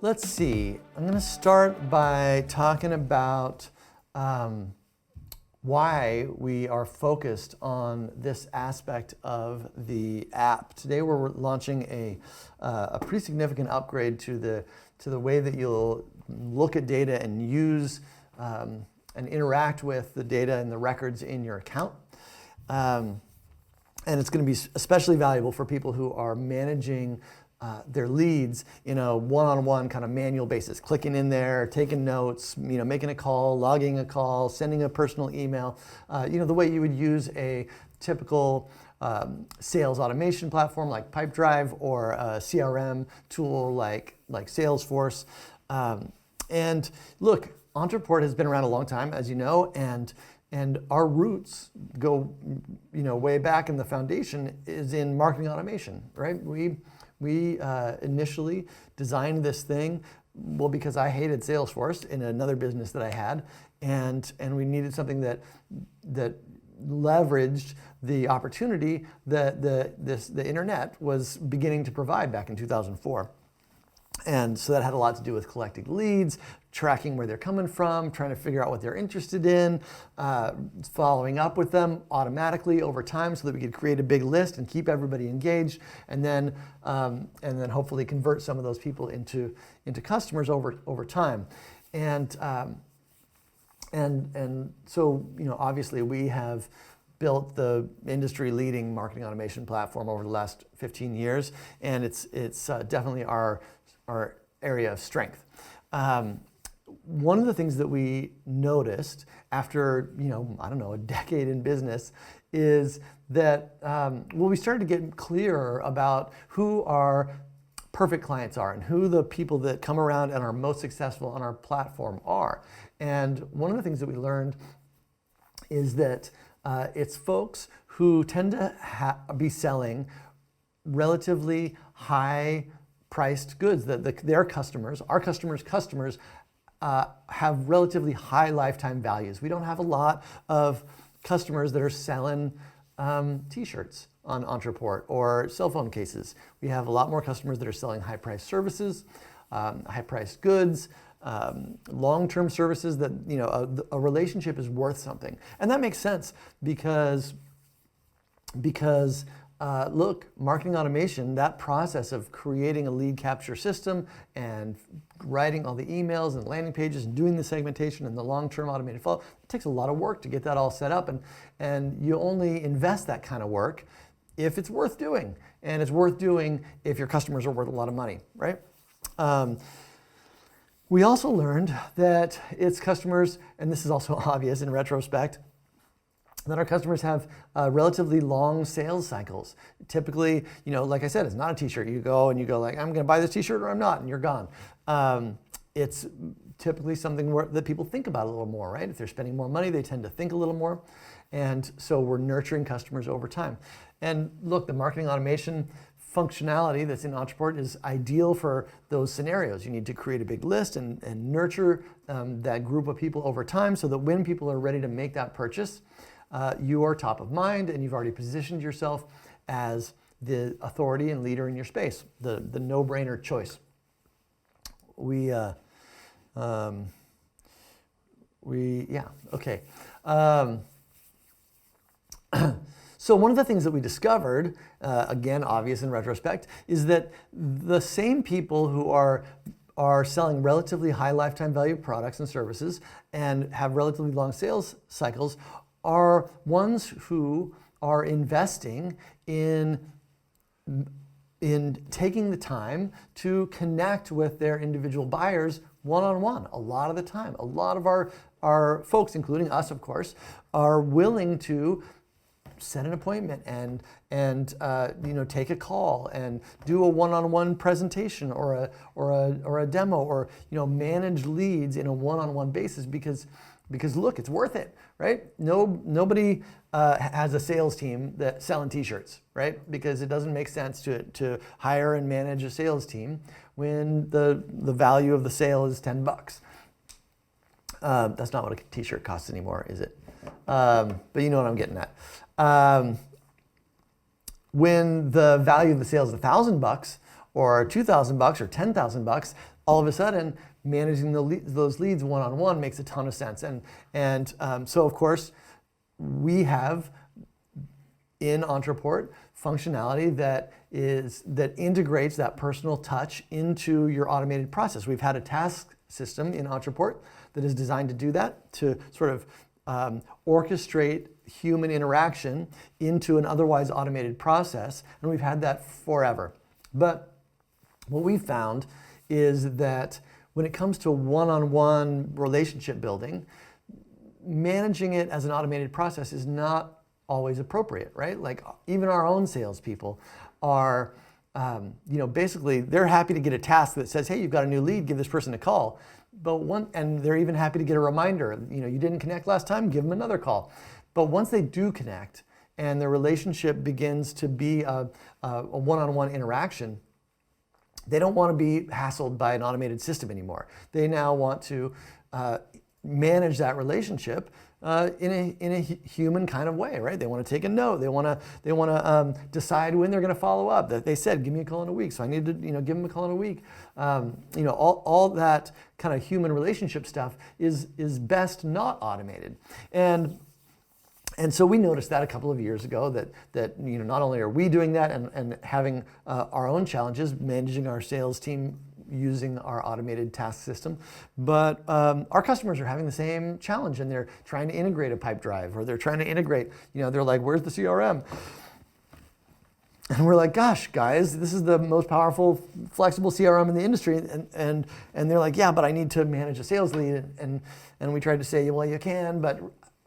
Let's see, I'm going to start by talking about why we are focused on this aspect of the app. Today we're launching a pretty significant upgrade to the way that you'll look at data and use and interact with the data and the records in your account. And it's going to be especially valuable for people who are managing their leads in a one-on-one kind of manual basis, clicking in there, taking notes, making a call, logging a call, sending a personal email, the way you would use a typical sales automation platform like Pipedrive or a CRM tool like Salesforce. And look, Ontraport has been around a long time, as you know, and our roots go way back, and the foundation is in marketing automation, right? We initially designed this thing, well, because I hated Salesforce in another business that I had, and we needed something that leveraged the opportunity that the internet was beginning to provide back in 2004. And so that had a lot to do with collecting leads, tracking where they're coming from, trying to figure out what they're interested in, following up with them automatically over time so that we could create a big list and keep everybody engaged, and then hopefully convert some of those people into customers over time. And so obviously we have built the industry-leading marketing automation platform over the last 15 years, and it's definitely our area of strength. One of the things that we noticed after, a decade in business is that, we started to get clearer about who our perfect clients are and who the people that come around and are most successful on our platform are. And one of the things that we learned is that it's folks who tend to be selling relatively high-priced goods, that their customers, our customers, have relatively high lifetime values. We don't have a lot of customers that are selling t-shirts on Ontraport or cell phone cases. We have a lot more customers that are selling high-priced services, high-priced goods, long-term services that, a relationship is worth something. And that makes sense because look, marketing automation, that process of creating a lead capture system and writing all the emails and landing pages and doing the segmentation and the long-term automated follow, it takes a lot of work to get that all set up. And you only invest that kind of work if it's worth doing. And it's worth doing if your customers are worth a lot of money, right? We also learned that it's customers, and this is also obvious in retrospect, that our customers have relatively long sales cycles. Typically, like I said, it's not a t-shirt. You go like, I'm going to buy this t-shirt or I'm not, and you're gone. It's typically something that people think about a little more, right? If they're spending more money, they tend to think a little more. And so we're nurturing customers over time. And look, the marketing automation functionality that's in Ontraport is ideal for those scenarios. You need to create a big list and nurture that group of people over time so that when people are ready to make that purchase, you are top of mind and you've already positioned yourself as the authority and leader in your space, the no-brainer choice. So one of the things that we discovered, again, obvious in retrospect, is that the same people who are selling relatively high lifetime value products and services and have relatively long sales cycles are ones who are investing in taking the time to connect with their individual buyers one-on-one a lot of the time. A lot of our folks, including us, of course, are willing to set an appointment and take a call and do a one-on-one presentation or a demo or manage leads in a one-on-one basis because look, it's worth it, right? Nobody has a sales team that's selling t-shirts, right? Because it doesn't make sense to hire and manage a sales team when the value of the sale is $10. That's not what a t-shirt costs anymore, is it? but you know what I'm getting at. When the value of the sale is $1,000 or $2,000 or $10,000, all of a sudden managing those leads one-on-one makes a ton of sense. So of course we have in Ontraport functionality that integrates that personal touch into your automated process. We've had a task system in Ontraport that is designed to do that, to sort of orchestrate human interaction into an otherwise automated process, and we've had that forever. But what we found is that when it comes to one-on-one relationship building, managing it as an automated process is not always appropriate, right? Like even our own salespeople are, basically they're happy to get a task that says, hey, you've got a new lead, give this person a call. And they're even happy to get a reminder, you didn't connect last time, give them another call. But once they do connect and the relationship begins to be a one-on-one interaction, they don't want to be hassled by an automated system anymore. They now want to manage that relationship in a human kind of way, right? They want to take a note. They want to decide when they're going to follow up. That they said, give me a call in a week, so I need to give them a call in a week. All that kind of human relationship stuff is best not automated. And so we noticed that a couple of years ago that not only are we doing that and having our own challenges managing our sales team using our automated task system, but our customers are having the same challenge, and they're trying to integrate a pipe drive, or they're trying to integrate, they're like, where's the CRM? And we're like, gosh, guys, this is the most powerful, flexible CRM in the industry. And they're like, yeah, but I need to manage a sales lead. And we tried to say, well, you can, but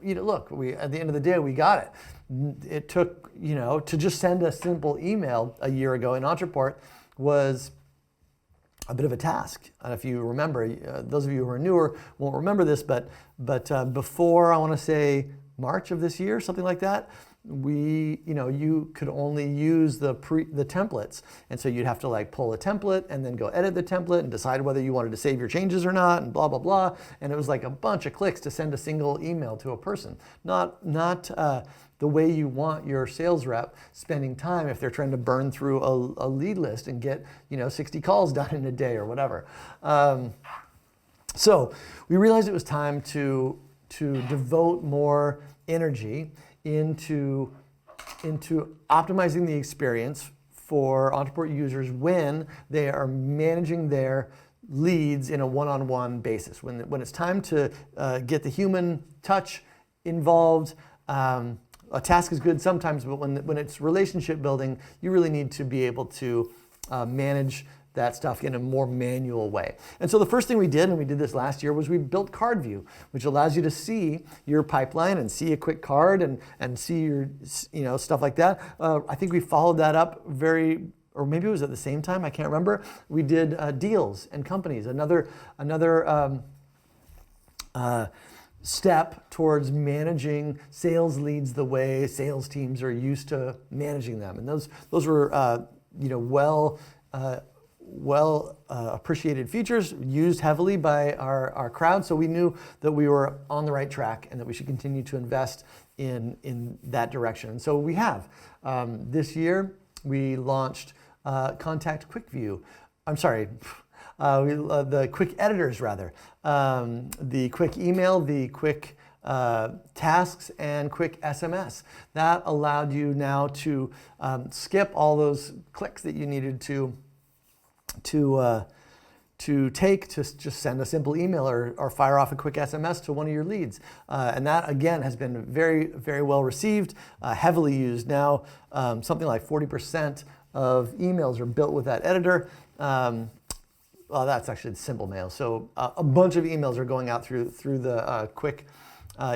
look, at the end of the day, we got it. It took, to just send a simple email a year ago in Ontraport was a bit of a task. And if you remember, those of you who are newer won't remember this, but before, I want to say March of this year, something like that, you could only use the templates. And so you'd have to pull a template and then go edit the template and decide whether you wanted to save your changes or not, and blah, blah, blah. And it was like a bunch of clicks to send a single email to a person. Not the way you want your sales rep spending time if they're trying to burn through a lead list and get 60 calls done in a day or whatever. So we realized it was time to devote more energy into optimizing the experience for Ontraport users when they are managing their leads in a one-on-one basis. When it's time to get the human touch involved, a task is good sometimes, but when it's relationship building, you really need to be able to manage that stuff in a more manual way. And so the first thing we did, and we did this last year, was we built Card View, which allows you to see your pipeline and see a quick card and see your stuff like that. I think we followed that up or maybe it was at the same time, I can't remember. We did deals and companies, another step towards managing sales leads the way sales teams are used to managing them. And those were well appreciated features, used heavily by our crowd. So we knew that we were on the right track and that we should continue to invest in that direction. And so we have. This year we launched Contact Quick View. I'm sorry. The quick editors, rather. The quick email, the quick tasks, and quick SMS. That allowed you now to skip all those clicks that you needed to take to just send a simple email or fire off a quick SMS to one of your leads. And that, again, has been very, very well received, heavily used now. Something like 40% of emails are built with that editor. Well, that's actually the simple mail. So a bunch of emails are going out through the quick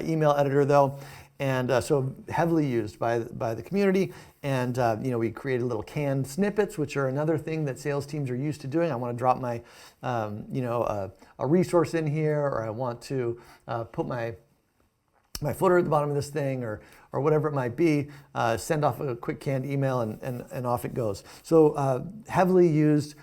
email editor, though. And so heavily used by the community. And we created little canned snippets, which are another thing that sales teams are used to doing. I want to drop my a resource in here, or I want to put my footer at the bottom of this thing, or whatever it might be. Send off a quick canned email, and off it goes. So heavily used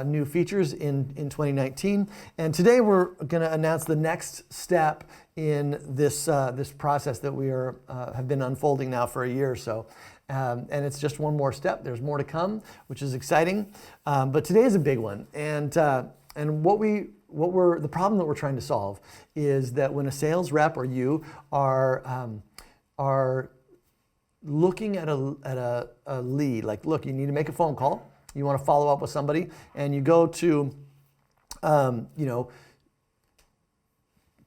new features in 2019. And today we're going to announce the next step in this this process that we have been unfolding now for a year or so. And it's just one more step. There's more to come, which is exciting. But today is a big one. And the problem that we're trying to solve is that when a sales rep or you are looking at a lead, like, look, you need to make a phone call. You want to follow up with somebody, and you go to,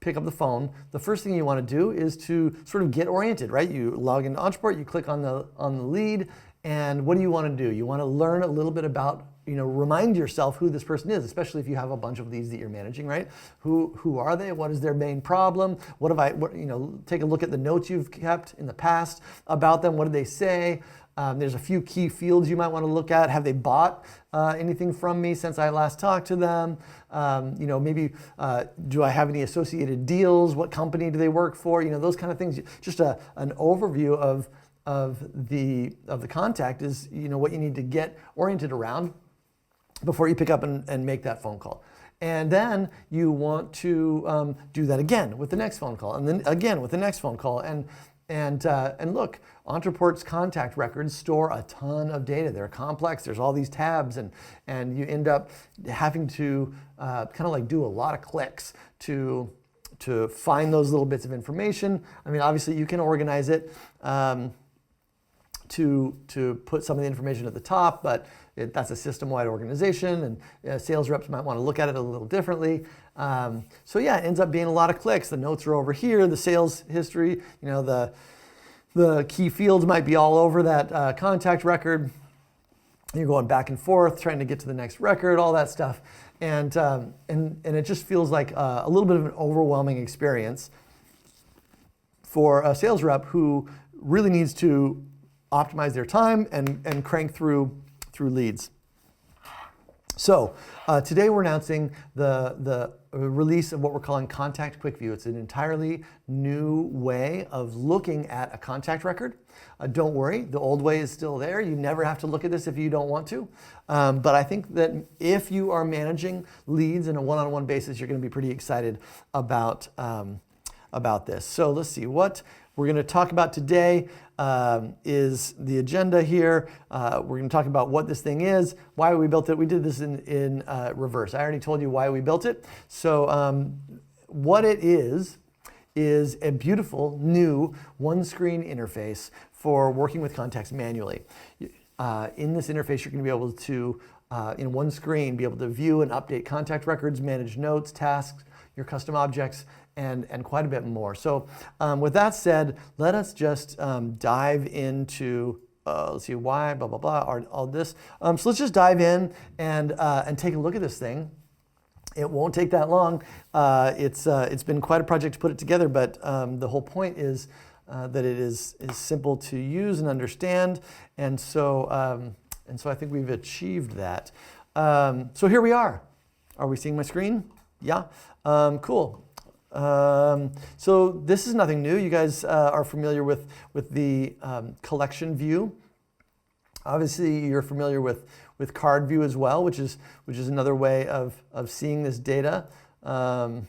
pick up the phone. The first thing you want to do is to sort of get oriented, right? You log into Ontraport, you click on the lead, and what do you want to do? You want to learn a little bit about, remind yourself who this person is, especially if you have a bunch of leads that you're managing, right? Who are they? What is their main problem? Take a look at the notes you've kept in the past about them. What do they say? There's a few key fields you might want to look at. Have they bought anything from me since I last talked to them? Maybe do I have any associated deals? What company do they work for? Those kind of things. Just an overview of the contact is what you need to get oriented around before you pick up and make that phone call. And then you want to do that again with the next phone call, and then again with the next phone call. And look, Ontraport's contact records store a ton of data. They're complex. There's all these tabs, and you end up having to kind of like do a lot of clicks to find those little bits of information. I mean, obviously you can organize it to put some of the information at the top, but that's a system-wide organization, and sales reps might want to look at it a little differently. So yeah, it ends up being a lot of clicks. The notes are over here, the sales history, the key fields might be all over that contact record. You're going back and forth, trying to get to the next record, all that stuff. And it just feels like a little bit of an overwhelming experience for a sales rep who really needs to optimize their time and crank through leads. So today we're announcing the release of what we're calling Contact Quick View. It's an entirely new way of looking at a contact record. Don't worry, the old way is still there. You never have to look at this if you don't want to. But I think that if you are managing leads in a one-on-one basis, you're going to be pretty excited about this. So let's see, what we're going to talk about today is the agenda here. We're going to talk about what this thing is, why we built it. We did this in reverse. I already told you why we built it. So what it is a beautiful new one-screen interface for working with contacts manually. In this interface, you're going to be able to, in one screen, be able to view and update contact records, manage notes, tasks, your custom objects, and quite a bit more. So with that said, let us just dive into, let's see, why, blah, blah, blah, all this. So let's just dive in and take a look at this thing. It won't take that long. It's been quite a project to put it together, but the whole point is that it is simple to use and understand, and so I think we've achieved that. So here we are. Are we seeing my screen? Yeah. Cool. So this is nothing new. You guys are familiar with the collection view. Obviously, you're familiar with card view as well, which is another way of seeing this data. I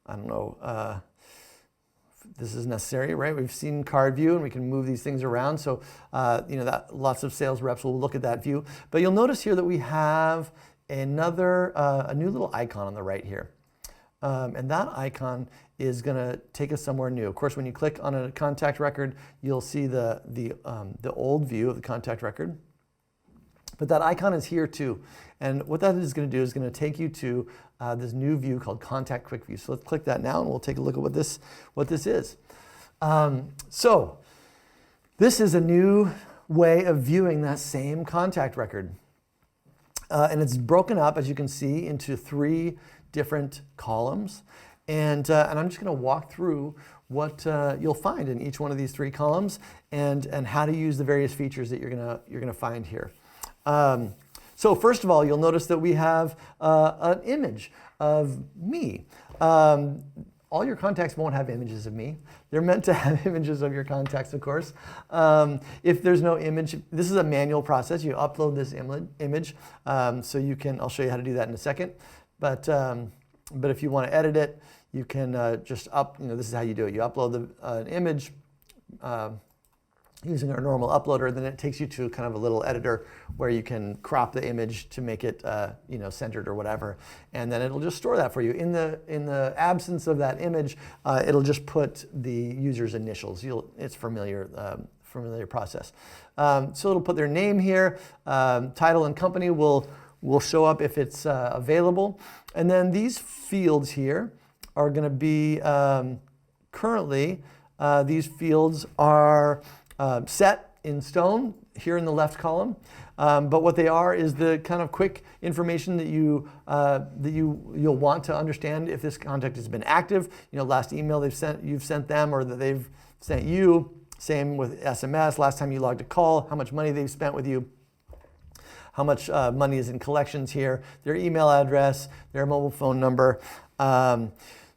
don't know if this is necessary, right? We've seen card view, and we can move these things around. So that lots of sales reps will look at that view. But you'll notice here that we have a new little icon on the right here. And that icon is going to take us somewhere new. Of course, when you click on a contact record, you'll see the old view of the contact record. But that icon is here too. And what that is going to do is going to take you to this new view called Contact Quick View. So let's click that now, and we'll take a look at what this is. So this is a new way of viewing that same contact record. And it's broken up, as you can see, into 3 different columns, and I'm just going to walk through what you'll find in each one of these 3 columns, and how to use the various features that you're gonna find here. So first of all, you'll notice that we have an image of me. All your contacts won't have images of me. They're meant to have images of your contacts, of course. If there's no image, this is a manual process. You upload this image, so you can. I'll show you how to do that in a second. But if you want to edit it, you can just this is how you do it. You upload an image using our normal uploader, then it takes you to kind of a little editor where you can crop the image to make it centered or whatever, and then it'll just store that for you. In the absence of that image, it'll just put the user's initials. It's familiar process. So it'll put their name here. Title and company will show up if it's available, and then these fields here are going to be currently these fields are set in stone here in the left column, but what they are is the kind of quick information that you'll want to understand if this contact has been active. Last email you've sent them, or that they've sent you. Same with SMS. Last time you logged a call, how much money they've spent with you, how much money is in collections here, their email address, their mobile phone number.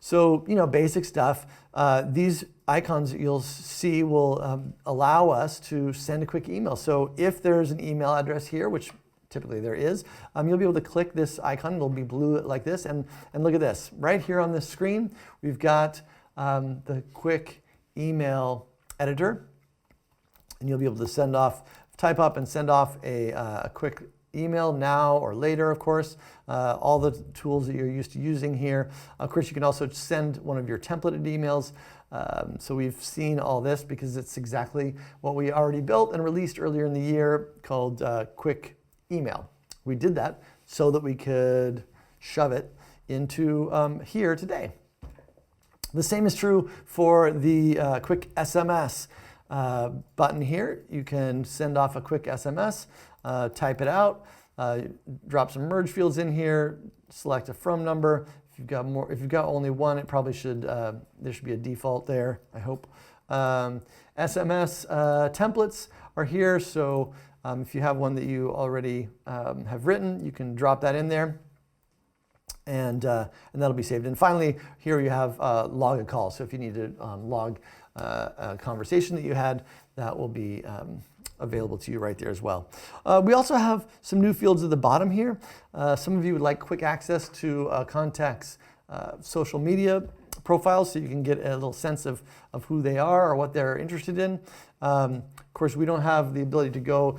So basic stuff. These icons you'll see will allow us to send a quick email. So if there's an email address here, which typically there is, you'll be able to click this icon. It'll be blue like this, and look at this. Right here on this screen, we've got the quick email editor, and you'll be able to type up and send off a quick email now or later, of course. All the tools that you're used to using here. Of course, you can also send one of your templated emails. So we've seen all this because it's exactly what we already built and released earlier in the year, called Quick Email. We did that so that we could shove it into here today. The same is true for the Quick SMS button here. You can send off a quick SMS, type it out, drop some merge fields in here, select a from number. If you've got only one, it probably should, there should be a default there, I hope. SMS templates are here, so if you have one that you already have written, you can drop that in there, and that'll be saved. And finally, here you have log a call. So if you need to log a conversation that you had, that will be available to you right there as well. We also have some new fields at the bottom here. Some of you would like quick access to contacts' social media profiles, so you can get a little sense of who they are or what they're interested in. Of course, we don't have the ability to go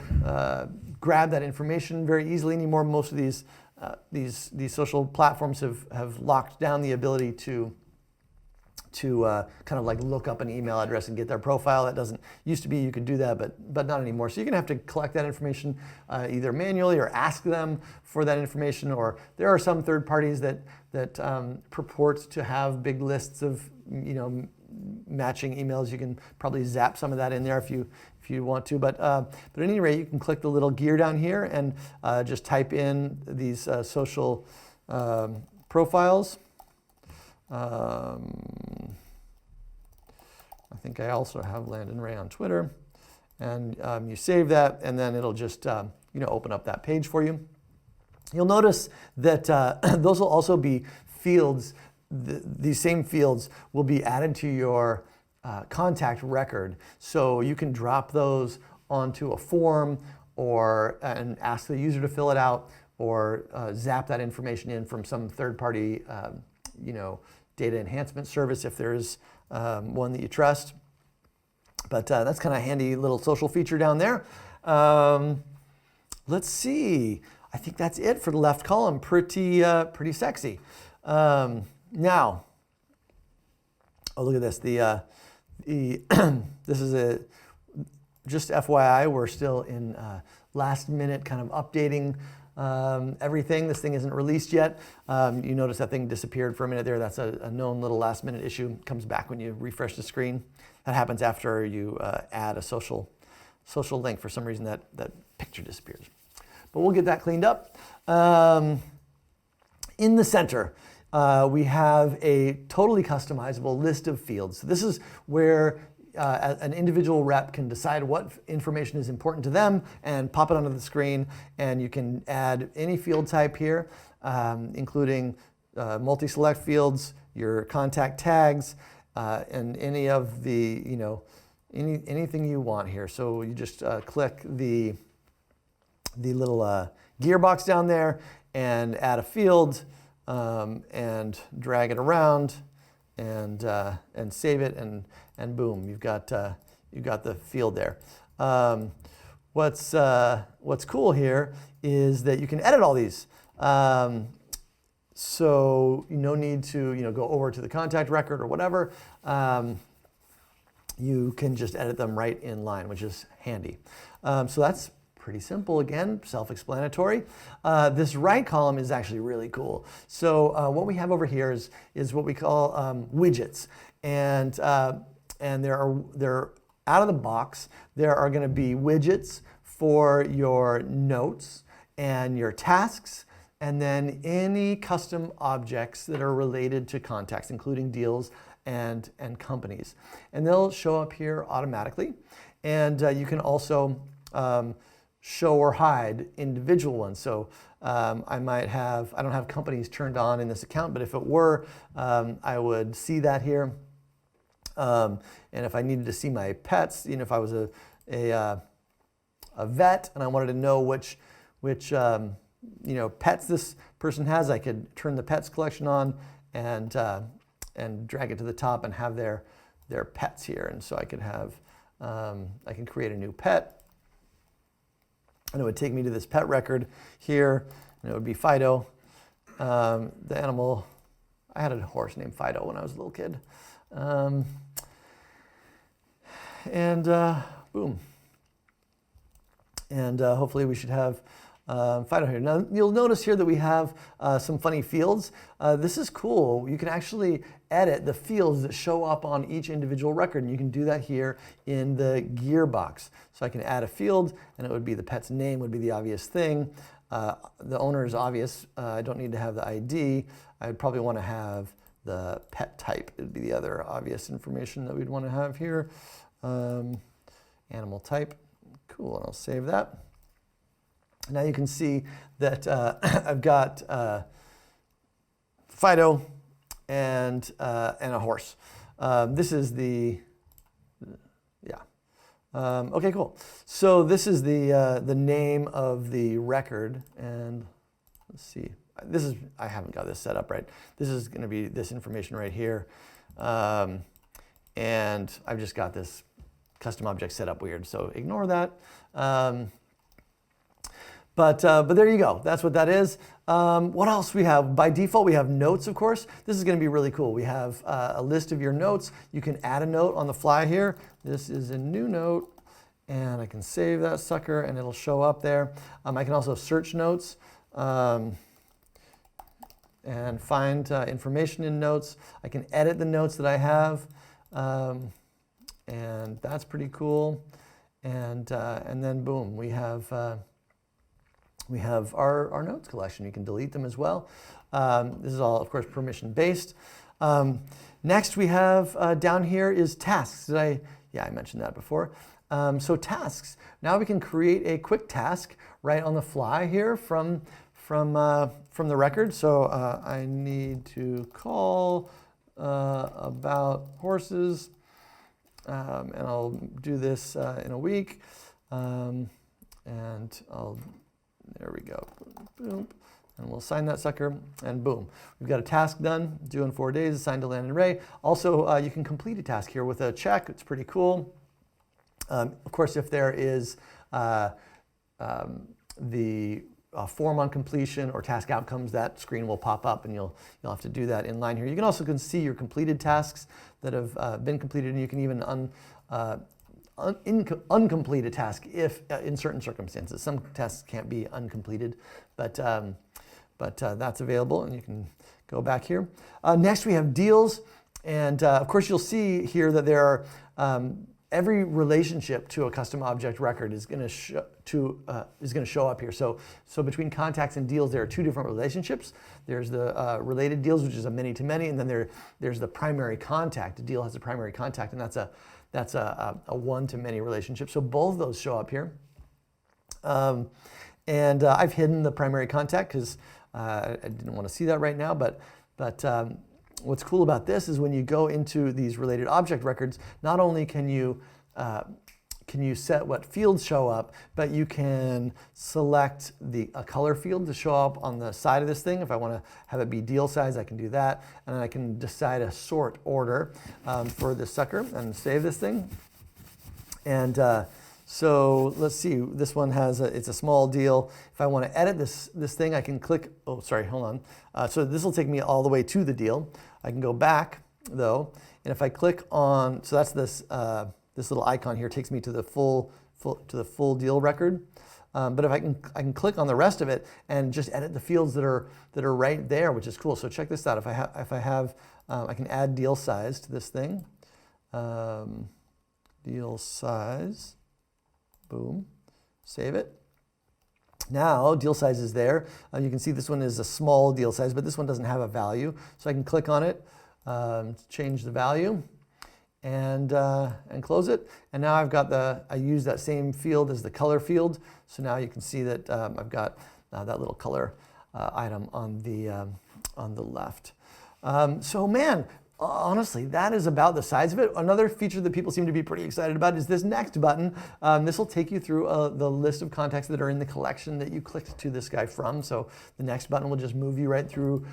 grab that information very easily anymore. Most of these social platforms have locked down the ability to kind of like look up an email address and get their profile. That doesn't used to be, you could do that, but not anymore. So you're gonna have to collect that information either manually or ask them for that information. Or there are some third parties that purport to have big lists of matching emails. You can probably zap some of that in there if you want to. But at any rate, you can click the little gear down here and just type in these social profiles. I think I also have Landon Ray on Twitter, and you save that, and then it'll just open up that page for you. You'll notice that those will also be fields. These same fields will be added to your contact record, so you can drop those onto a form and ask the user to fill it out, or zap that information in from some third-party data enhancement service if there's one that you trust. But that's kind of a handy little social feature down there. Let's see. I think that's it for the left column. Pretty sexy. Now, oh, look at this. This is just FYI, we're still in last minute kind of updating everything. This thing isn't released yet. You notice that thing disappeared for a minute there. That's a known little last minute issue. It comes back when you refresh the screen. That happens after you add a social link. For some reason that picture disappears. But we'll get that cleaned up. In the center, we have a totally customizable list of fields. So this is where an individual rep can decide what information is important to them and pop it onto the screen, and you can add any field type here, including multi-select fields, your contact tags, and any of the, anything you want here. So you just click the little gearbox down there and add a field and drag it around, and save it, and boom, you've got the field there. What's cool here is that you can edit all these. So no need to go over to the contact record or whatever. You can just edit them right in line, which is handy. So that's pretty simple. Again, self-explanatory. This right column is actually really cool. So what we have over here is what we call widgets, and they're out of the box. There are going to be widgets for your notes and your tasks, and then any custom objects that are related to contacts, including deals and companies. And they'll show up here automatically. And you can also show or hide individual ones. So I don't have companies turned on in this account, but if it were, I would see that here. And if I needed to see my pets, if I was a vet and I wanted to know which pets this person has, I could turn the pets collection on and drag it to the top and have their pets here. And so I could have, I can create a new pet, and it would take me to this pet record here, and it would be Fido. The animal, I had a horse named Fido when I was a little kid. Boom. And hopefully we should have Fido here. Now you'll notice here that we have some funny fields. This is cool. You can actually edit the fields that show up on each individual record, and you can do that here in the gearbox. So I can add a field, and it would be the pet's name would be the obvious thing. The owner is obvious. I don't need to have the ID. I would probably want to have the pet type. It would be the other obvious information that we'd want to have here. Animal type. Cool, and I'll save that. Now you can see that I've got Fido and a horse. This is okay, cool. So this is the name of the record, and let's see. I haven't got this set up right. This is going to be this information right here, and I've just got this custom object set up weird, so ignore that. But there you go. That's what that is. What else we have? By default, we have notes, of course. This is going to be really cool. We have a list of your notes. You can add a note on the fly here. This is a new note, and I can save that sucker, and it'll show up there. I can also search notes and find information in notes. I can edit the notes that I have, and that's pretty cool. And then boom, we have our notes collection. You can delete them as well. This is all, of course, permission-based. Next we have down here is tasks. I mentioned that before. So tasks. Now we can create a quick task right on the fly here from the record. So I need to call about horses, and I'll do this in a week, and there we go, boom, and we'll sign that sucker, and boom. We've got a task done, due in 4 days, assigned to Landon and Ray. Also, you can complete a task here with a check. It's pretty cool. Of course, if there is the form on completion or task outcomes, that screen will pop up, and you'll have to do that in line here. You can also see your completed tasks that have been completed, and you can even uncomplete a task if in certain circumstances. Some tasks can't be uncompleted, but that's available, and you can go back here. Next we have deals, and of course you'll see here that there are every relationship to a custom object record is going to show up here. So between contacts and deals, there are two different relationships. There's the related deals, which is a many-to-many, and then there's the primary contact. A deal has a primary contact, and that's a one-to-many relationship. So both of those show up here. And I've hidden the primary contact because I didn't want to see that right now. But what's cool about this is when you go into these related object records, not only can you can you set what fields show up, but you can select a color field to show up on the side of this thing. If I want to have it be deal size, I can do that. And then I can decide a sort order for this sucker and save this thing. And so let's see, this one has, it's a small deal. If I want to edit this thing, I can click, oh, sorry, hold on. So this will take me all the way to the deal. I can go back though, and if I click on, so that's this little icon here takes me to the full deal record. But if I can click on the rest of it and just edit the fields that are right there, which is cool. So check this out. If I have, I can add deal size to this thing. Deal size. Boom, save it. Now deal size is there. You can see this one is a small deal size, but this one doesn't have a value. So I can click on it, change the value, and close it. And now I've got I use that same field as the color field. So now you can see that I've got that little color item on the left. So man, honestly, that is about the size of it. Another feature that people seem to be pretty excited about is this next button. This will take you through the list of contacts that are in the collection that you clicked to this guy from. So the next button will just move you right through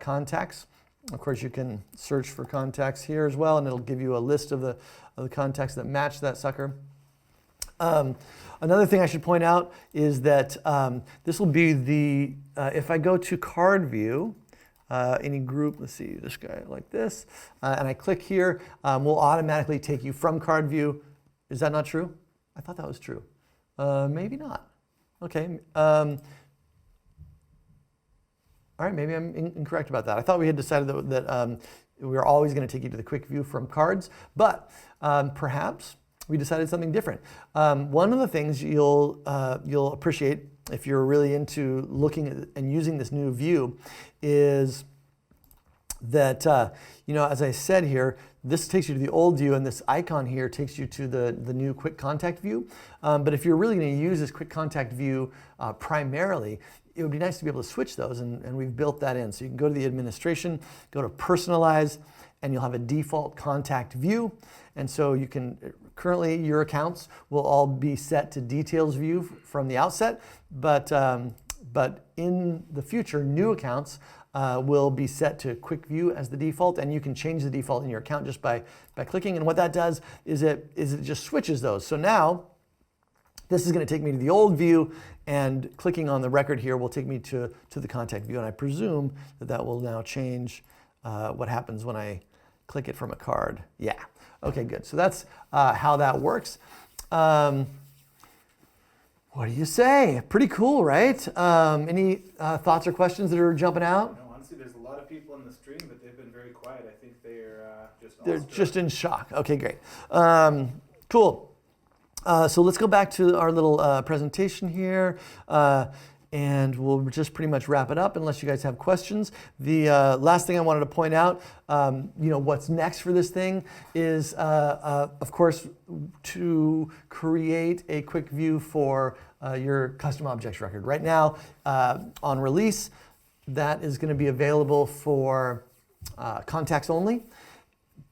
contacts. Of course, you can search for contacts here as well, and it'll give you a list of the contacts that match that sucker. Another thing I should point out is that this will be if I go to card view, any group, let's see, this guy like this, and I click here, will automatically take you from card view. Is that not true? I thought that was true. Maybe not. Okay. All right, maybe I'm incorrect about that. I thought we had decided that we were always going to take you to the quick view from cards, but perhaps we decided something different. One of the things you'll appreciate if you're really into looking at and using this new view is that, as I said here, this takes you to the old view, and this icon here takes you to the new quick contact view. But if you're really going to use this quick contact view primarily, it would be nice to be able to switch those, and we've built that in. So you can go to the administration, go to personalize, and you'll have a default contact view. And so you can, currently your accounts will all be set to details view from the outset, but in the future, new accounts will be set to quick view as the default, and you can change the default in your account just by clicking. And what that does is it just switches those. So now, this is going to take me to the old view, and clicking on the record here will take me to the contact view. And I presume that will now change what happens when I click it from a card. Yeah. Okay, good. So that's how that works. What do you say? Pretty cool, right? Any thoughts or questions that are jumping out? No, honestly, there's a lot of people in the stream, but they've been very quiet. I think they're just in shock. Okay, great. Cool. So let's go back to our little presentation here, and we'll just pretty much wrap it up unless you guys have questions. The last thing I wanted to point out, what's next for this thing is, of course, to create a quick view for your custom objects record. Right now, on release, that is going to be available for contacts only,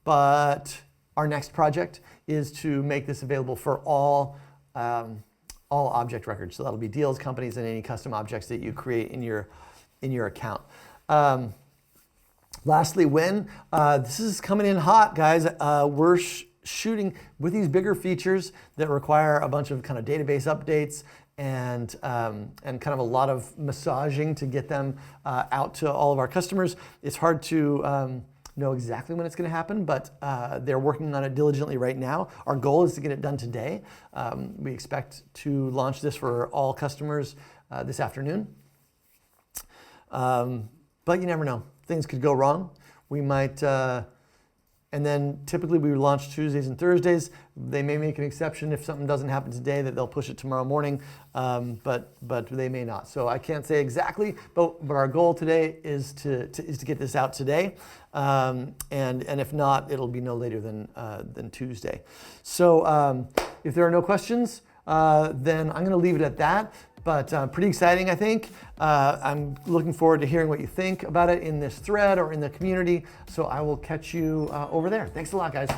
but our next project is to make this available for all object records. So that'll be deals, companies, and any custom objects that you create in your account. Lastly, when this is coming in hot, guys, we're shooting with these bigger features that require a bunch of kind of database updates and kind of a lot of massaging to get them out to all of our customers. It's hard to know exactly when it's going to happen, but they're working on it diligently right now. Our goal is to get it done today. We expect to launch this for all customers this afternoon. But you never know. Things could go wrong. We might, and then typically we launch Tuesdays and Thursdays. They may make an exception if something doesn't happen today that they'll push it tomorrow morning, but they may not. So I can't say exactly, but our goal today is to get this out today. And if not, it'll be no later than Tuesday. So if there are no questions, then I'm going to leave it at that. But pretty exciting, I think. I'm looking forward to hearing what you think about it in this thread or in the community. So I will catch you over there. Thanks a lot, guys.